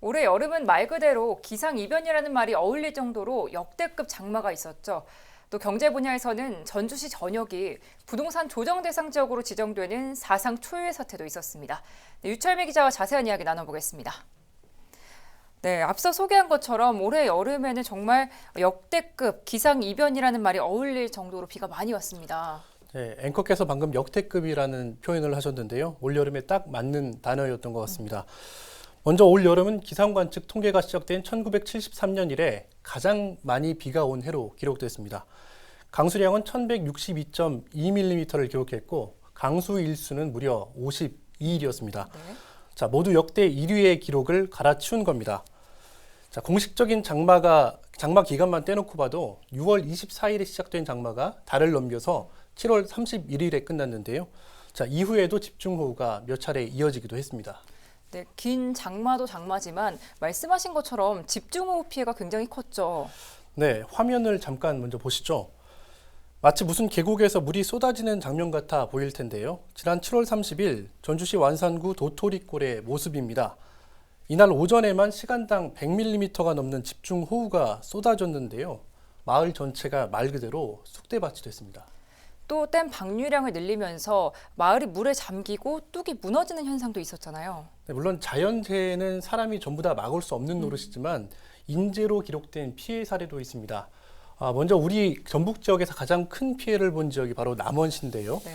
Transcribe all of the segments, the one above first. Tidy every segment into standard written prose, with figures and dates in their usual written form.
올해 여름은 말 그대로 기상이변이라는 말이 어울릴 정도로 역대급 장마가 있었죠. 또 경제 분야에서는 전주시 전역이 부동산 조정 대상 지역으로 지정되는 사상 초유의 사태도 있었습니다. 네, 유철미 기자와 자세한 이야기 나눠보겠습니다. 네, 앞서 소개한 것처럼 올해 여름에는 정말 역대급 기상이변이라는 말이 어울릴 정도로 비가 많이 왔습니다. 네, 앵커께서 방금 역대급이라는 표현을 하셨는데요. 올여름에 딱 맞는 단어였던 것 같습니다. 먼저 올여름은 기상관 측 통계가 시작된 1973년 이래 가장 많이 비가 온 해로 기록됐습니다. 강수량은 1162.2mm를 기록했고 강수 일수는 무려 52일이었습니다. 네. 자, 모두 역대 1위의 기록을 갈아치운 겁니다. 자, 공식적인 장마 기간만 떼놓고 봐도 6월 24일에 시작된 장마가 달을 넘겨서 7월 31일에 끝났는데요. 자, 이후에도 집중호우가 몇 차례 이어지기도 했습니다. 네, 긴 장마도 장마지만 말씀하신 것처럼 집중호우 피해가 굉장히 컸죠. 네, 화면을 잠깐 먼저 보시죠. 마치 무슨 계곡에서 물이 쏟아지는 장면 같아 보일 텐데요. 지난 7월 30일 전주시 완산구 도토리골의 모습입니다. 이날 오전에만 시간당 100mm가 넘는 집중호우가 쏟아졌는데요. 마을 전체가 말 그대로 쑥대밭이 됐습니다. 또 댐 방류량을 늘리면서 마을이 물에 잠기고 뚝이 무너지는 현상도 있었잖아요. 네, 물론 자연재해는 사람이 전부 다 막을 수 없는 노릇이지만 인재로 기록된 피해 사례도 있습니다. 먼저 우리 전북 지역에서 가장 큰 피해를 본 지역이 바로 남원시인데요. 네.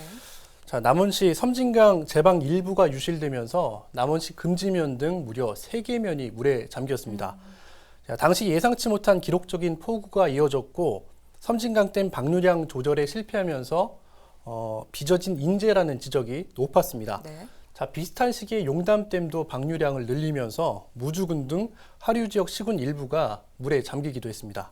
자, 남원시 섬진강 제방 일부가 유실되면서 남원시 금지면 등 무려 3개 면이 물에 잠겼습니다. 자, 당시 예상치 못한 기록적인 폭우가 이어졌고 섬진강댐 방류량 조절에 실패하면서 빚어진 인재라는 지적이 높았습니다. 네. 자, 비슷한 시기에 용담댐도 방류량을 늘리면서 무주군 등 하류 지역 시군 일부가 물에 잠기기도 했습니다.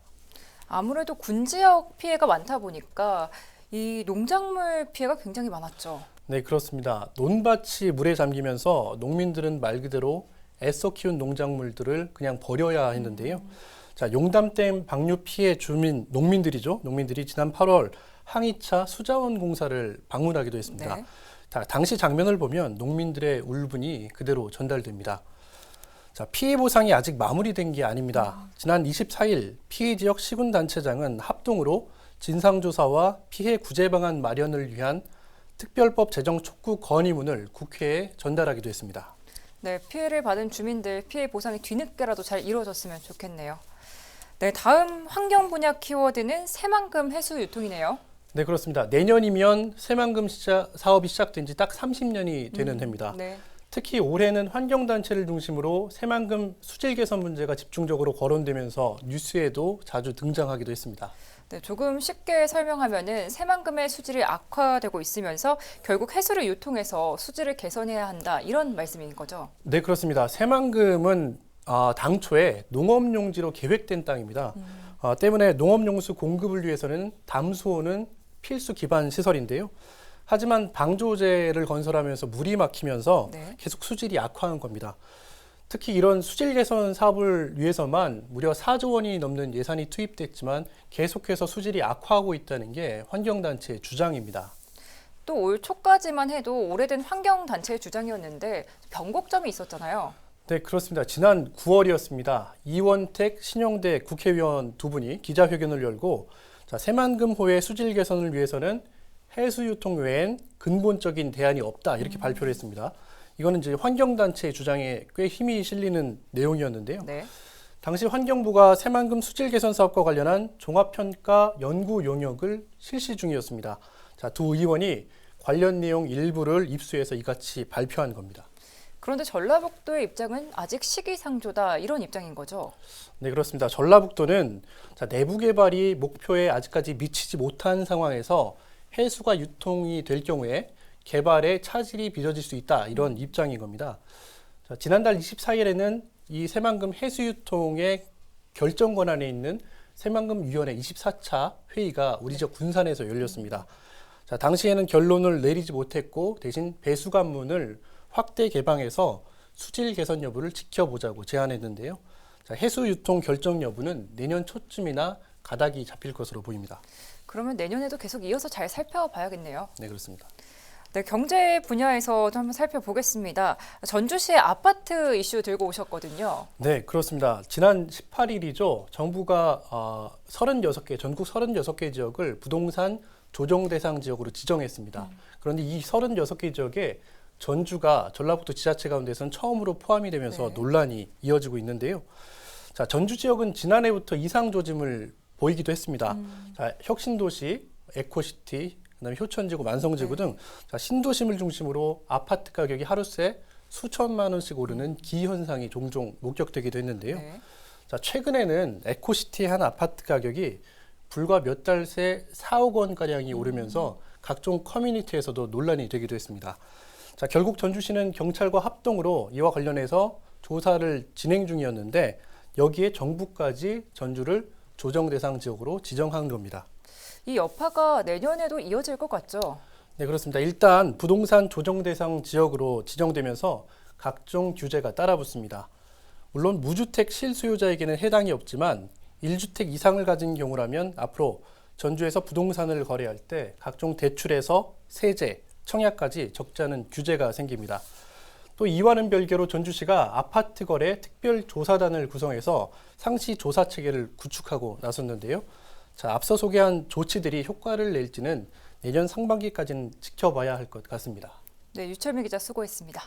아무래도 군 지역 피해가 많다 보니까 이 농작물 피해가 굉장히 많았죠. 네, 그렇습니다. 논밭이 물에 잠기면서 농민들은 말 그대로 애써 키운 농작물들을 그냥 버려야 했는데요. 자, 용담댐 방류 피해 농민들이 지난 8월 항이차 수자원 공사를 방문하기도 했습니다. 네. 자, 당시 장면을 보면 농민들의 울분이 그대로 전달됩니다. 자, 피해 보상이 아직 마무리된 게 아닙니다. 지난 24일 피해 지역 시군단체장은 합동으로 진상조사와 피해 구제 방안 마련을 위한 특별법 제정 촉구 건의문을 국회에 전달하기도 했습니다. 네, 피해를 받은 주민들 피해 보상이 뒤늦게라도 잘 이루어졌으면 좋겠네요. 네, 다음 환경 분야 키워드는 새만금 해수 유통이네요. 네, 그렇습니다. 내년이면 새만금 사업이 시작된 지 딱 30년이 되는 해입니다. 네. 특히 올해는 환경단체를 중심으로 새만금 수질 개선 문제가 집중적으로 거론되면서 뉴스에도 자주 등장하기도 했습니다. 네, 조금 쉽게 설명하면은 새만금의 수질이 악화되고 있으면서 결국 해수를 유통해서 수질을 개선해야 한다 이런 말씀인 거죠. 네, 그렇습니다. 새만금은 당초에 농업용지로 계획된 땅입니다. 때문에 농업용수 공급을 위해서는 담수호는 필수 기반 시설인데요. 하지만 방조제를 건설하면서 물이 막히면서 네. 계속 수질이 악화한 겁니다. 특히 이런 수질 개선 사업을 위해서만 무려 4조 원이 넘는 예산이 투입됐지만 계속해서 수질이 악화하고 있다는 게 환경단체의 주장입니다. 또 올 초까지만 해도 오래된 환경단체의 주장이었는데 변곡점이 있었잖아요. 네, 그렇습니다. 지난 9월이었습니다. 이원택 신영대 국회의원 두 분이 기자회견을 열고 새만금호의 수질 개선을 위해서는 해수 유통 외엔 근본적인 대안이 없다 이렇게 발표를 했습니다. 이거는 이제 환경단체의 주장에 꽤 힘이 실리는 내용이었는데요. 네. 당시 환경부가 새만금 수질 개선 사업과 관련한 종합평가 연구 용역을 실시 중이었습니다. 자, 두 의원이 관련 내용 일부를 입수해서 이같이 발표한 겁니다. 그런데 전라북도의 입장은 아직 시기상조다 이런 입장인 거죠. 네, 그렇습니다. 전라북도는 내부 개발이 목표에 아직까지 미치지 못한 상황에서 해수가 유통이 될 경우에 개발에 차질이 빚어질 수 있다 이런 입장인 겁니다. 자, 지난달 24일에는 이 새만금 해수 유통의 결정 권한에 있는 새만금위원회 24차 회의가 우리 지역 군산에서 열렸습니다. 자, 당시에는 결론을 내리지 못했고 대신 배수관문을 확대 개방해서 수질 개선 여부를 지켜보자고 제안했는데요. 자, 해수 유통 결정 여부는 내년 초쯤이나 가닥이 잡힐 것으로 보입니다. 그러면 내년에도 계속 이어서 잘 살펴봐야겠네요. 네, 그렇습니다. 네, 경제 분야에서도 한번 살펴보겠습니다. 전주시의 아파트 이슈 들고 오셨거든요. 네, 그렇습니다. 지난 18일이죠. 정부가 36개, 전국 36개 지역을 부동산 조정 대상 지역으로 지정했습니다. 그런데 이 36개 지역에 전주가 전라북도 지자체 가운데서는 처음으로 포함이 되면서 네. 논란이 이어지고 있는데요. 자, 전주 지역은 지난해부터 이상 조짐을 보이기도 했습니다. 자, 혁신도시, 에코시티, 그다음에 효천지구, 만성지구 등 자, 신도심을 중심으로 아파트 가격이 하루새 수천만 원씩 오르는 기현상이 종종 목격되기도 했는데요. 네. 자, 최근에는 에코시티의 한 아파트 가격이 불과 몇 달 새 4억 원가량이 오르면서 각종 커뮤니티에서도 논란이 되기도 했습니다. 자, 결국 전주시는 경찰과 합동으로 이와 관련해서 조사를 진행 중이었는데 여기에 정부까지 전주를 조정 대상 지역으로 지정한 겁니다. 이 여파가 내년에도 이어질 것 같죠? 네, 그렇습니다. 일단 부동산 조정 대상 지역으로 지정되면서 각종 규제가 따라붙습니다. 물론 무주택 실수요자에게는 해당이 없지만 1주택 이상을 가진 경우라면 앞으로 전주에서 부동산을 거래할 때 각종 대출에서 세제, 청약까지 적지 않은 규제가 생깁니다. 또 이와는 별개로 전주시가 아파트 거래 특별조사단을 구성해서 상시 조사 체계를 구축하고 나섰는데요. 자, 앞서 소개한 조치들이 효과를 낼지는 내년 상반기까지는 지켜봐야 할 것 같습니다. 네, 유철민 기자 수고했습니다.